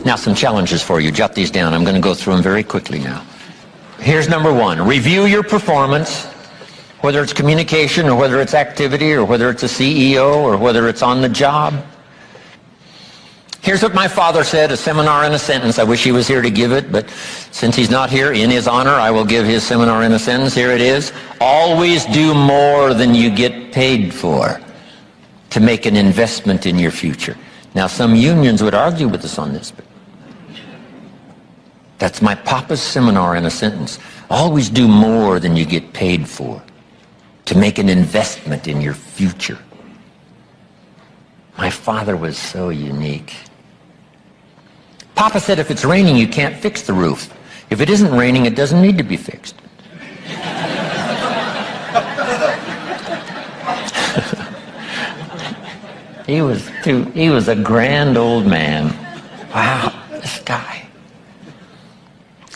Now, some challenges for you. Jot these down. I'm going to go through them very quickly now. Here's number one. Review your performance, whether it's communication or whether it's activity or whether it's a CEO or whether it's on the job. Here's what my father said, a seminar in a sentence. I wish he was here to give it, but since he's not here, in his honor, I will give his seminar in a sentence. Here it is. Always do more than you get paid for to make an investment in your future. Now, some unions would argue with us on this, but that's my papa's seminar in a sentence. Always do more than you get paid for to make an investment in your future. My father was so unique. Papa said if it's raining, you can't fix the roof. If it isn't raining, it doesn't need to be fixed. He was a grand old man. Wow, this guy.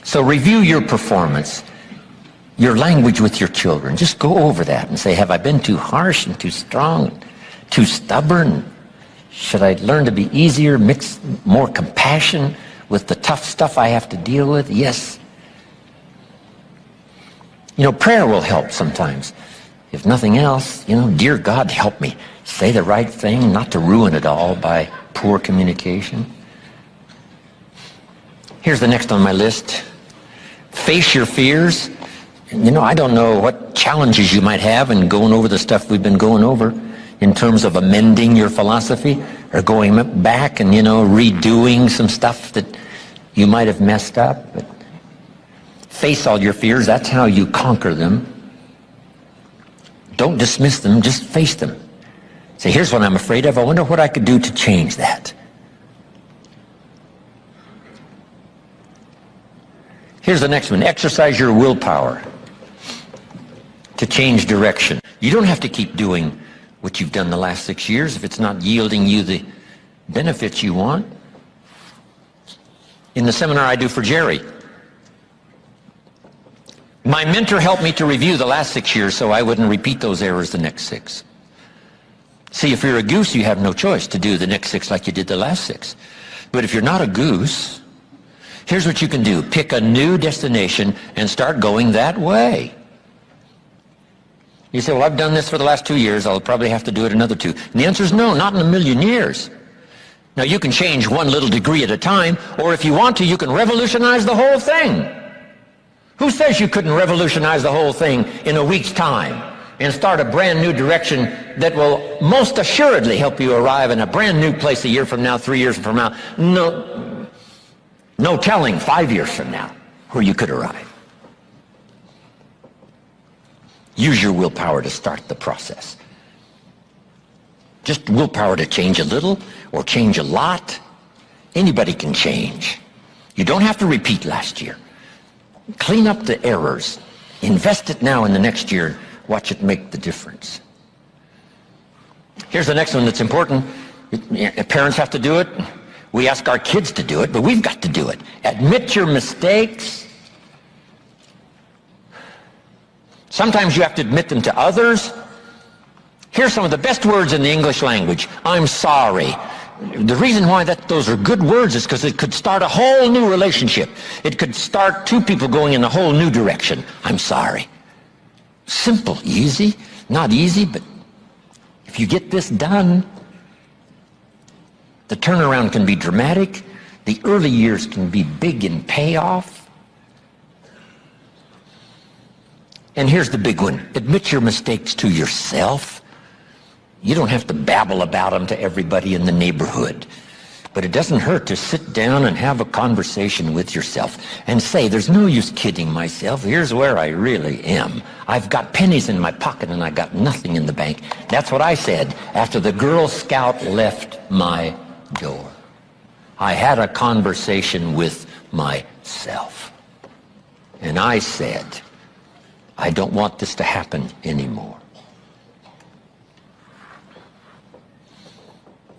So review your performance, your language with your children. Just go over that and say, have I been too harsh and too strong, too stubborn? Should I learn to be easier, mix more compassion with the tough stuff I have to deal with? Yes. You know, prayer will help sometimes. If nothing else, dear God, help me say the right thing, not to ruin it all by poor communication. Here's the next on my list. Face your fears. I don't know what challenges you might have in going over the stuff we've been going over in terms of amending your philosophy or going back and, redoing some stuff that you might have messed up. But face all your fears. That's how you conquer them. Don't dismiss them. Just face them. Say, here's what I'm afraid of. I wonder what I could do to change that. Here's the next one. Exercise your willpower to change direction. You don't have to keep doing what you've done the last 6 years if it's not yielding you the benefits you want. In the seminar I do for Jerry, my mentor helped me to review the last 6 years so I wouldn't repeat those errors the next 6. See, if you're a goose, you have no choice to do the next 6 like you did the last 6. But if you're not a goose, here's what you can do. Pick a new destination and start going that way. You say, well, I've done this for the last 2 years. I'll probably have to do it another 2. And the answer is no, not in a million years. Now, you can change one little degree at a time, or if you want to, you can revolutionize the whole thing. Who says you couldn't revolutionize the whole thing in a week's time and start a brand new direction that will most assuredly help you arrive in a brand new place a year from now, 3 years from now? No telling 5 years from now where you could arrive. Use your willpower to start the process. Just willpower to change a little or change a lot. Anybody can change. You don't have to repeat last year. Clean up the errors. Invest it now in the next year. Watch it make the difference. Here's the next one that's important. Parents have to do it. We ask our kids to do it, but we've got to do it. Admit your mistakes. Sometimes you have to admit them to others. Here's some of the best words in the English language. I'm sorry. The reason why those are good words is because it could start a whole new relationship. It could start two people going in a whole new direction. I'm sorry. Simple, easy, not easy, but if you get this done, the turnaround can be dramatic. The early years can be big in payoff. And here's the big one. Admit your mistakes to yourself. You don't have to babble about them to everybody in the neighborhood. But it doesn't hurt to sit down and have a conversation with yourself and say, there's no use kidding myself. Here's where I really am. I've got pennies in my pocket and I got nothing in the bank. That's what I said after the Girl Scout left my door. I had a conversation with myself. And I said, I don't want this to happen anymore.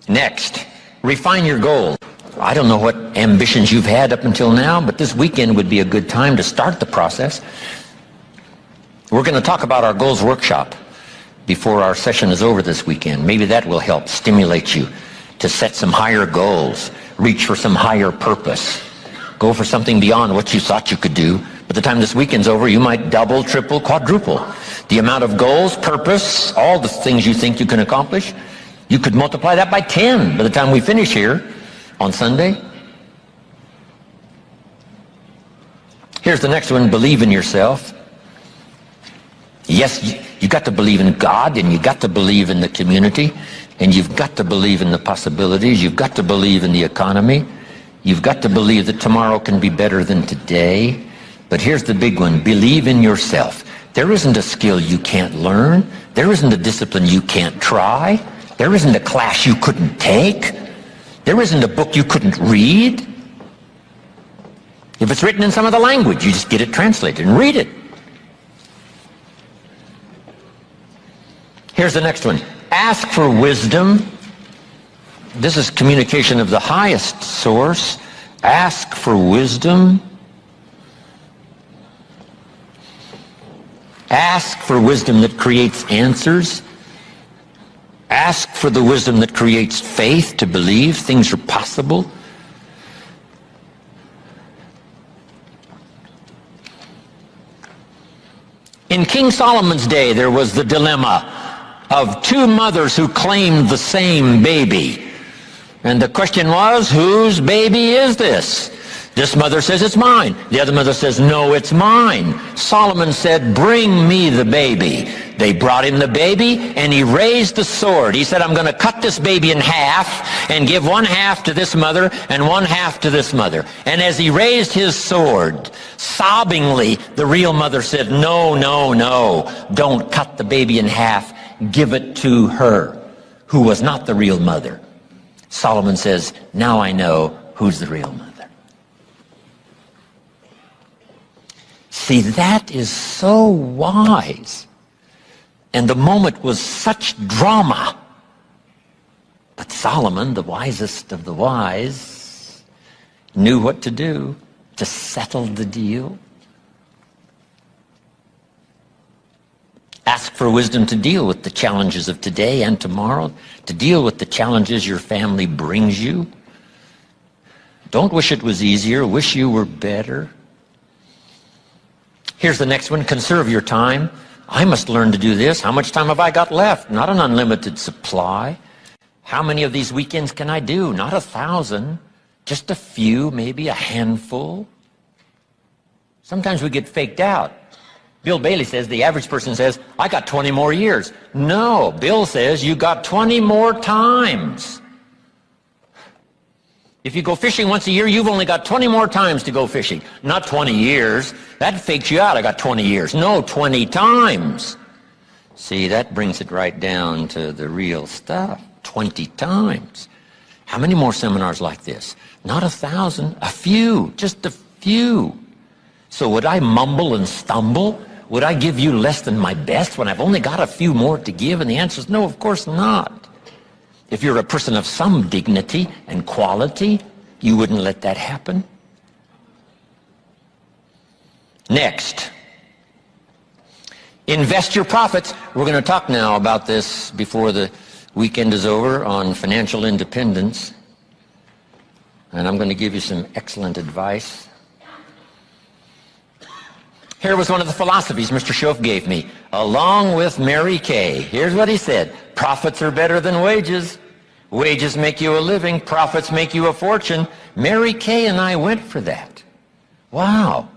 Next, refine your goals. I don't know what ambitions you've had up until now, but this weekend would be a good time to start the process. We're going to talk about our goals workshop before our session is over this weekend. Maybe that will help stimulate you to set some higher goals, reach for some higher purpose, go for something beyond what you thought you could do. By the time this weekend's over, you might double, triple, quadruple the amount of goals, purpose, all the things you think you can accomplish. You could multiply that by 10 by the time we finish here on Sunday. Here's the next one, believe in yourself. Yes, you got to believe in God, and you got to believe in the community, and you've got to believe in the possibilities. You've got to believe in the economy. You've got to believe that tomorrow can be better than today. But here's the big one, believe in yourself. There isn't a skill you can't learn. There isn't a discipline you can't try. There isn't a class you couldn't take. There isn't a book you couldn't read. If it's written in some other language, you just get it translated and read it. Here's the next one. Ask for wisdom. This is communication of the highest source. Ask for wisdom. Ask for wisdom that creates answers. Ask for the wisdom that creates faith to believe things are possible. In King Solomon's day, there was the dilemma of two mothers who claimed the same baby. And the question was, whose baby is this? This mother says, it's mine. The other mother says, no, it's mine. Solomon said, bring me the baby. They brought him the baby, and he raised the sword. He said, I'm going to cut this baby in half and give one half to this mother and one half to this mother. And as he raised his sword, sobbingly, the real mother said, no, no, no, don't cut the baby in half. Give it to her, who was not the real mother. Solomon says, now I know who's the real mother. See, that is so wise. And the moment was such drama. But Solomon, the wisest of the wise, knew what to do to settle the deal. Ask for wisdom to deal with the challenges of today and tomorrow, to deal with the challenges your family brings you. Don't wish it was easier, wish you were better. Here's the next one, conserve your time. I must learn to do this. How much time have I got left? Not an unlimited supply. How many of these weekends can I do? Not 1,000, just a few, maybe a handful. Sometimes we get faked out. Bill Bailey says, the average person says, I got 20 more years. No, Bill says, you got 20 more times. If you go fishing once a year, you've only got 20 more times to go fishing. Not 20 years. That fakes you out. I got 20 years. No, 20 times. See, that brings it right down to the real stuff. 20 times. How many more seminars like this? Not 1,000, a few, just a few. So would I mumble and stumble? Would I give you less than my best when I've only got a few more to give? And the answer is no, of course not. If you're a person of some dignity and quality, you wouldn't let that happen. Next, invest your profits. We're going to talk now about this before the weekend is over on financial independence. And I'm going to give you some excellent advice. Here was one of the philosophies Mr. Schoaf gave me, along with Mary Kay. Here's what he said. Profits are better than wages. Wages make you a living. Profits make you a fortune. Mary Kay and I went for that. Wow.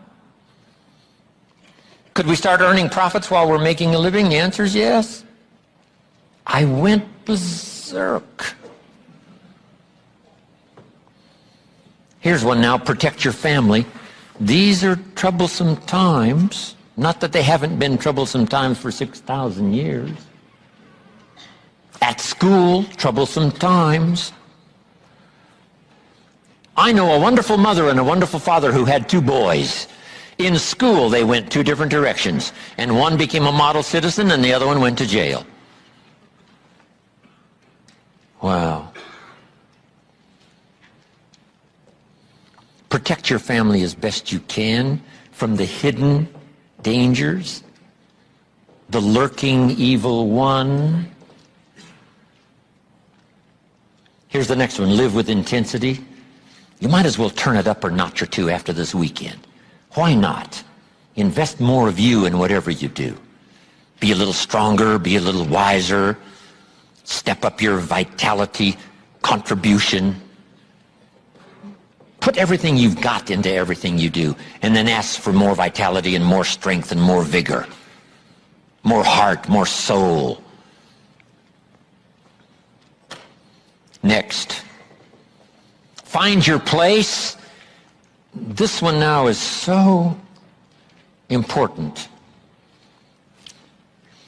Could we start earning profits while we're making a living? The answer is yes. I went berserk. Here's one now. Protect your family. These are troublesome times. Not that they haven't been troublesome times for 6,000 years. At school, troublesome times. I know a wonderful mother and a wonderful father who had two boys. In school, they went two different directions, and one became a model citizen and the other one went to jail. Wow. Protect your family as best you can from the hidden dangers, the lurking evil one. Here's the next one. Live with intensity. You might as well turn it up a notch or two after this weekend. Why not? Invest more of you in whatever you do. Be a little stronger, be a little wiser. Step up your vitality, contribution. Put everything you've got into everything you do, and then ask for more vitality and more strength and more vigor, more heart, more soul. Next, find your place. This one now is so important.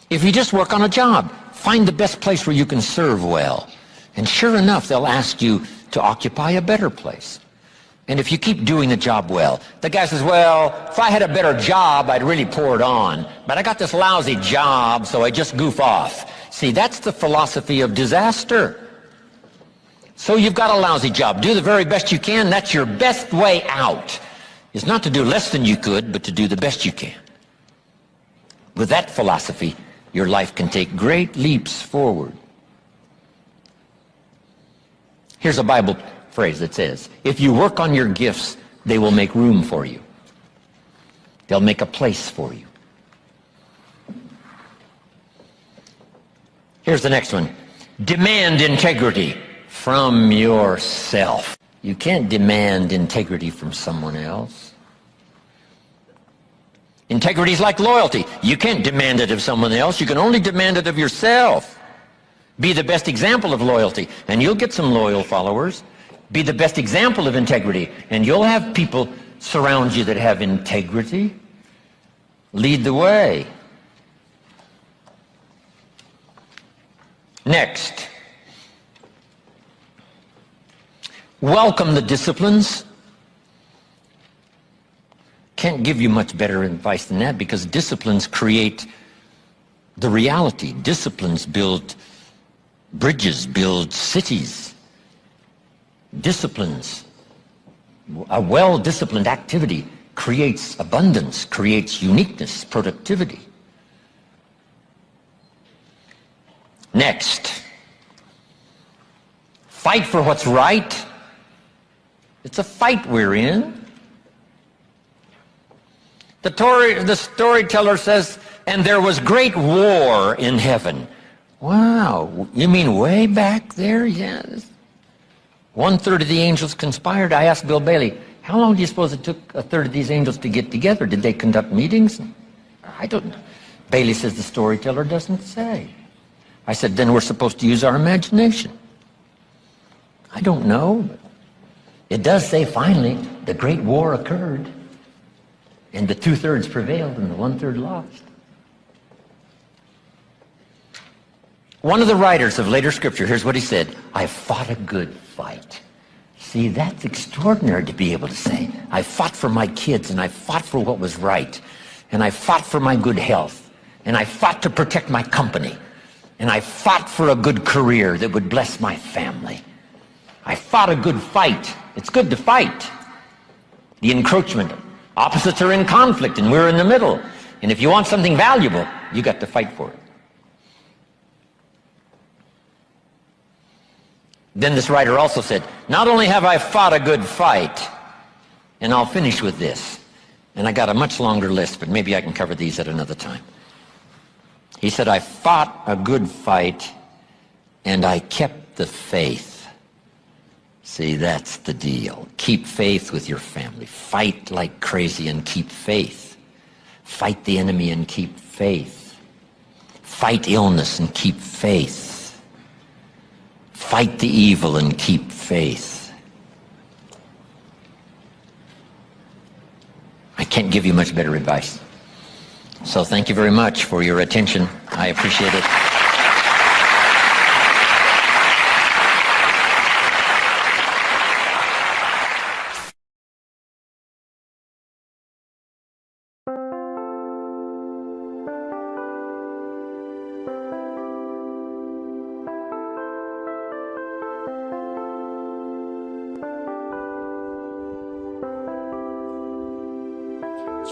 If you just work on a job, find the best place where you can serve well. And sure enough, they'll ask you to occupy a better place. And if you keep doing the job well, the guy says, well, if I had a better job, I'd really pour it on. But I got this lousy job, so I just goof off. See, that's the philosophy of disaster. So you've got a lousy job. Do the very best you can. That's your best way out. Is not to do less than you could, but to do the best you can. With that philosophy, your life can take great leaps forward. Here's a Bible phrase that says, if you work on your gifts, they will make room for you. They'll make a place for you. Here's the next one. Demand integrity from yourself. You can't demand integrity from someone else. Integrity is like loyalty. You can't demand it of someone else. You can only demand it of yourself. Be the best example of loyalty, and you'll get some loyal followers. Be the best example of integrity, and you'll have people surround you that have integrity. Lead the way. Next, welcome the disciplines. Can't give you much better advice than that, because disciplines create the reality. Disciplines build bridges, build cities. Disciplines, a well-disciplined activity creates abundance, creates uniqueness, productivity. Next, fight for what's right. It's a fight we're in. The storyteller says, and there was great war in heaven. Wow, you mean way back there? Yes. 1/3 of the angels conspired. I asked Bill Bailey, how long do you suppose it took 1/3 of these angels to get together? Did they conduct meetings? I don't know. Bailey says the storyteller doesn't say. I said, then we're supposed to use our imagination. I don't know. But it does say finally the great war occurred, and the 2/3 prevailed and the 1/3 lost. One of the writers of later scripture, here's what he said, I fought a good fight. See, that's extraordinary to be able to say. I fought for my kids, and I fought for what was right, and I fought for my good health, and I fought to protect my company, and I fought for a good career that would bless my family. I fought a good fight. It's good to fight. The encroachment. Opposites are in conflict, and we're in the middle. And if you want something valuable, you got to fight for it. Then this writer also said, not only have I fought a good fight, and I'll finish with this, and I got a much longer list, but maybe I can cover these at another time. He said, I fought a good fight, and I kept the faith. See, that's the deal. Keep faith with your family. Fight like crazy and keep faith. Fight the enemy and keep faith. Fight illness and keep faith. Fight the evil and keep faith. I can't give you much better advice. So thank you very much for your attention. I appreciate it.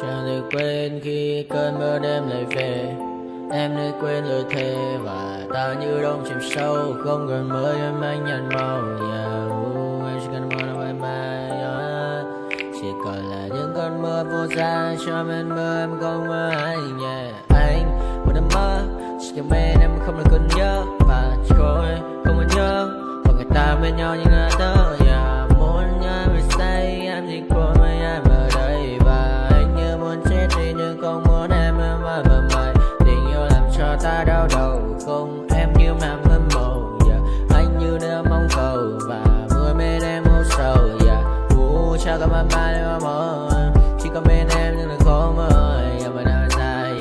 Chẳng được quên khi cơn mưa đêm lại về, Em nơi quên lời thề và ta như đông chìm sâu, không còn mới em anh nhận màu. Em chỉ cần mơ đâu em bay, chỉ còn là những cơn mơ vô giá cho bên mơ em không mơ anh. Anh một đêm mơ chỉ cần bên em không được cơn nhớ và trôi không muốn nhớ và người ta bên nhau như ngã tớ. Muốn nhớ vì say em chỉ còn với em ở đây và anh như muốn chết đi nhưng không muốn em mãi mờ mày. Tình yêu làm cho ta đau đầu, không em như mà mơ mộng. Anh như đã mong cầu và mưa bên em u sầu. Chắc có mãi mãi em mơ, chỉ có bên em nhưng là khó mơ. Em vẫn đang dài,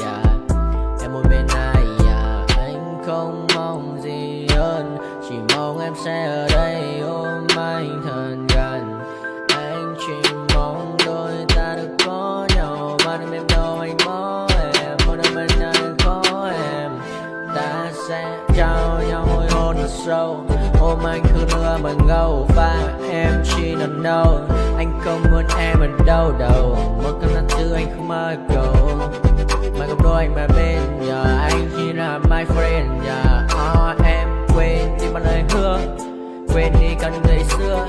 em muốn bên ai. Anh không mong gì hơn, chỉ mong em sẽ ở đây ôm anh thật gần. Anh chỉ mong đôi ta được có nhau, mà đừng em đâu anh có em. Một đôi bên anh có em, ta sẽ trao nhau môi hôn thật sâu. Ôm anh cứ nữa mà ngâu và em chỉ nằm đâu. Anh không muốn em ở đâu đâu, một cơn lạnh thứ anh không mơ cầu. Mà không đôi anh mà bên giờ anh chỉ là my friend. Em quên đi bao lời hứa, quên đi cả những ngày xưa.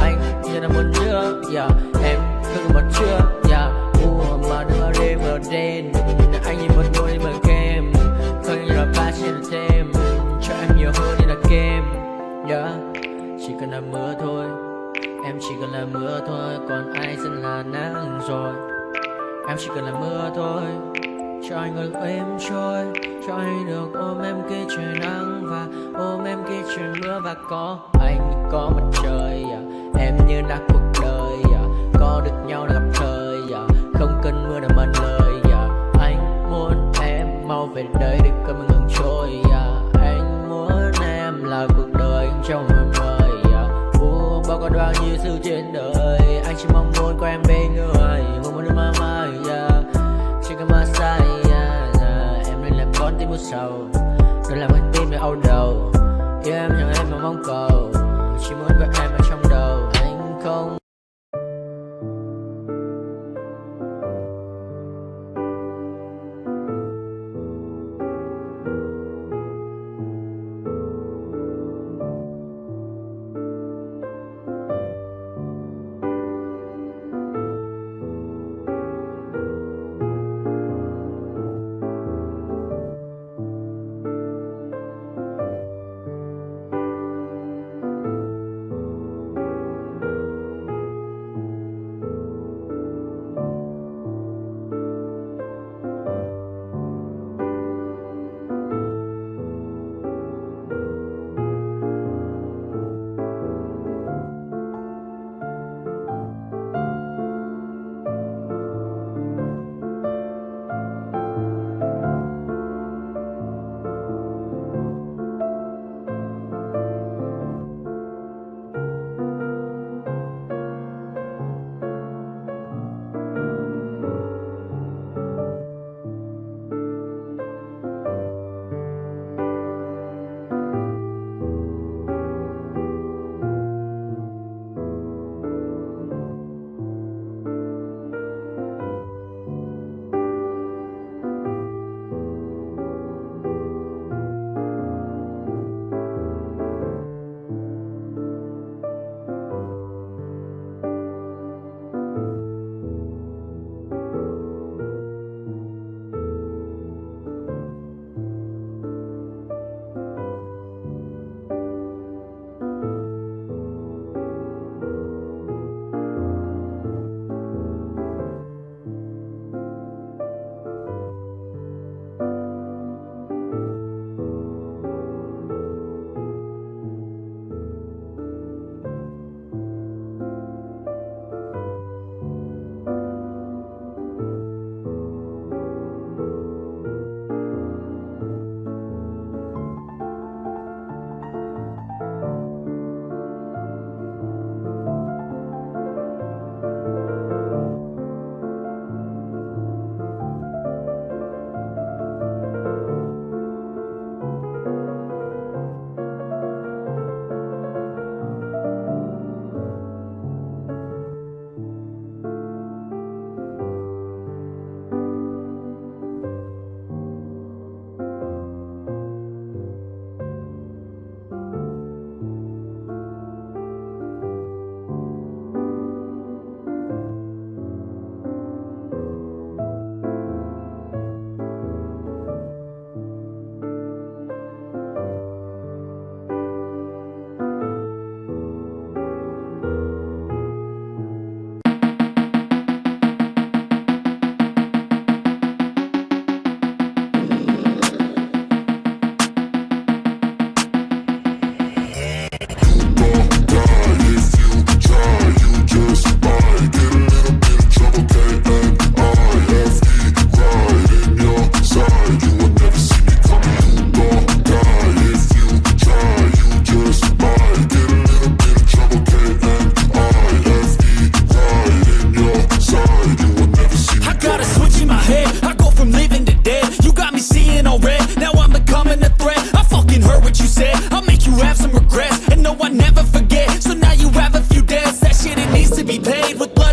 Anh chỉ là muốn nhớ, em cứ một chưa. Mà đưa đêm ở đêm, anh nhìn một đôi mà game, không như là ba trên thêm, cho em nhiều hơn như là game. Chỉ cần là mưa thôi, em chỉ cần là mưa thôi, còn ai sẽ là nắng rồi. Em chỉ cần là mưa thôi, cho anh được êm trôi, cho anh được ôm em kia trời nắng và ôm em kia trời mưa. Và có anh có mặt trời, em như là cuộc đời, có được nhau là gặp thời, không cần mưa để mất lời. Anh muốn em mau về đây để cơn mưa ngừng trôi. Anh muốn em là cuộc đời trong mơ mời. Bao còn bao nhiêu sự trên đời, anh chỉ mong muốn có em bên người, không muốn được mơ mãi. Chỉ cần mơ sai, em nên làm con tim u sầu, đừng làm con tim để đau đầu. Yêu em chẳng em mà mong cầu, chỉ muốn có em ở trong đầu. Anh không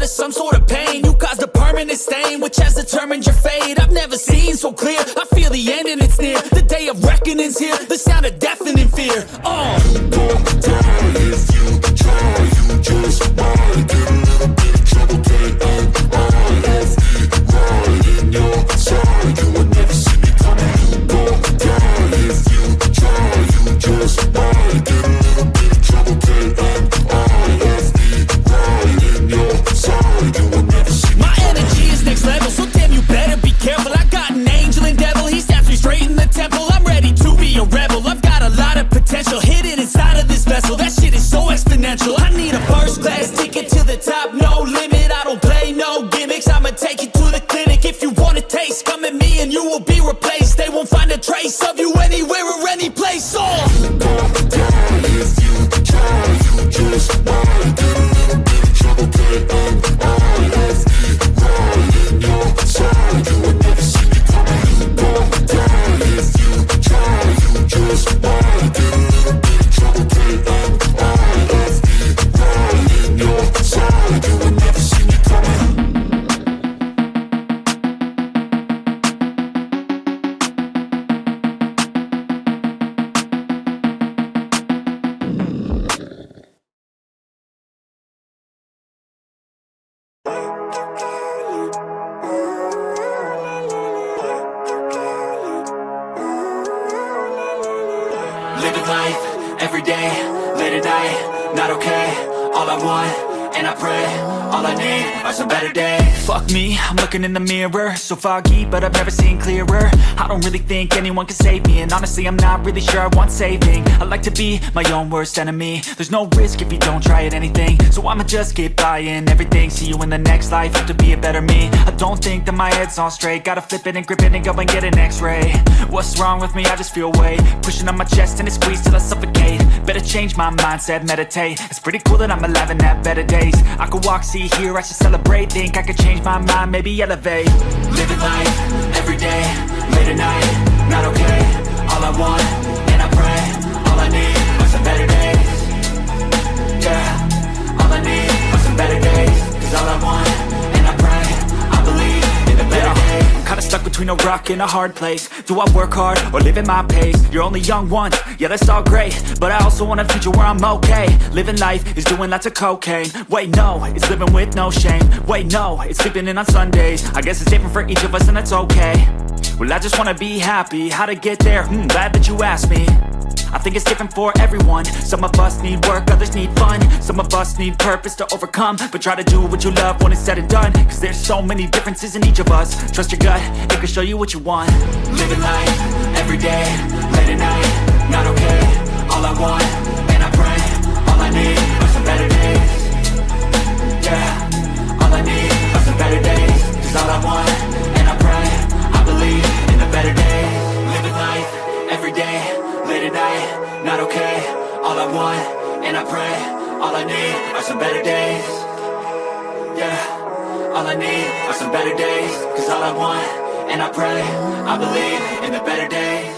of some sort of pain. You caused a permanent stain, which has determined your fate. I've never seen so clear, I feel the end and it's near. The day of reckoning's here, the sound of deafening fear. You won't die if you try. You just might get a little bit of trouble. K-N-I-F-E, right in your side. You will never see me coming. You won't die if you try. You just might get a little bit of trouble. K-N-I-F-E, right in your side. You will never see me. My energy is next level, so damn you better be careful. I got an angel and devil, he stabs me straight in the temple. I'm ready to be a rebel, I've got a lot of potential hidden inside of this vessel. That shit is so exponential. I need a first class ticket to the top, no limit. I don't play no gimmicks, I'ma take you to the clinic. If you want a taste, come at me and you will be replaced. They won't find a trace of you anywhere or any place. You won't die if you try. You just might get a little bit of trouble. K-N-I-F-E, right in your side. You will never see me coming. You won't die if you try. You just might get a little bit of trouble. K-N-I-F-E, right in your side. You will never see me coming. Living life, every day, late at night, not okay. All I want, and I pray, all I need are some better days. Fuck me, I'm looking in the mirror, so foggy, but I've never seen clearer. I don't really think anyone can save me, and honestly I'm not really sure I want saving. I like to be my own worst enemy. There's no risk if you don't try at anything, so I'ma just get buying everything. See you in the next life, have to be a better me. I don't think that my head's on straight, gotta flip it and grip it and go and get an x-ray. What's wrong with me? I just feel weight pushing on my chest and it squeezes till I suffocate. Better change my mindset, meditate. It's pretty cool that I'm alive and have better days. I could walk, see, hear, I should celebrate. Think I could change my mind, maybe elevate. Living life, every day, late at night, not okay. All I want, and I pray, all I need are some better days. Yeah, all I need are some better days. Cause all I want, and I pray, I believe in the better days. I'm kinda stuck between a rock and a hard place. Do I work hard or live at my pace? You're only young once, yeah that's all great, but I also want a future where I'm okay. Living life is doing lots of cocaine. Wait no, it's living with no shame. Wait no, it's sleeping in on Sundays. I guess it's different for each of us and that's okay. Well I just wanna be happy, how to get there? Glad that you asked me. I think it's different for everyone. Some of us need work, others need fun. Some of us need purpose to overcome. But try to do what you love when it's said and done. Cause there's so many differences in each of us. Trust your gut, it can show you what you want. Living life, every day, late at night, not okay. All I want, and I pray, all I need are some better days. Yeah, all I need are some better days. Cause all I want, and I pray, I believe in the better days. Living life, every day, late at night, not okay. All I want, and I pray, all I need are some better days. Yeah, all I need are some better days. Cause all I want, and I pray, I believe in the better days.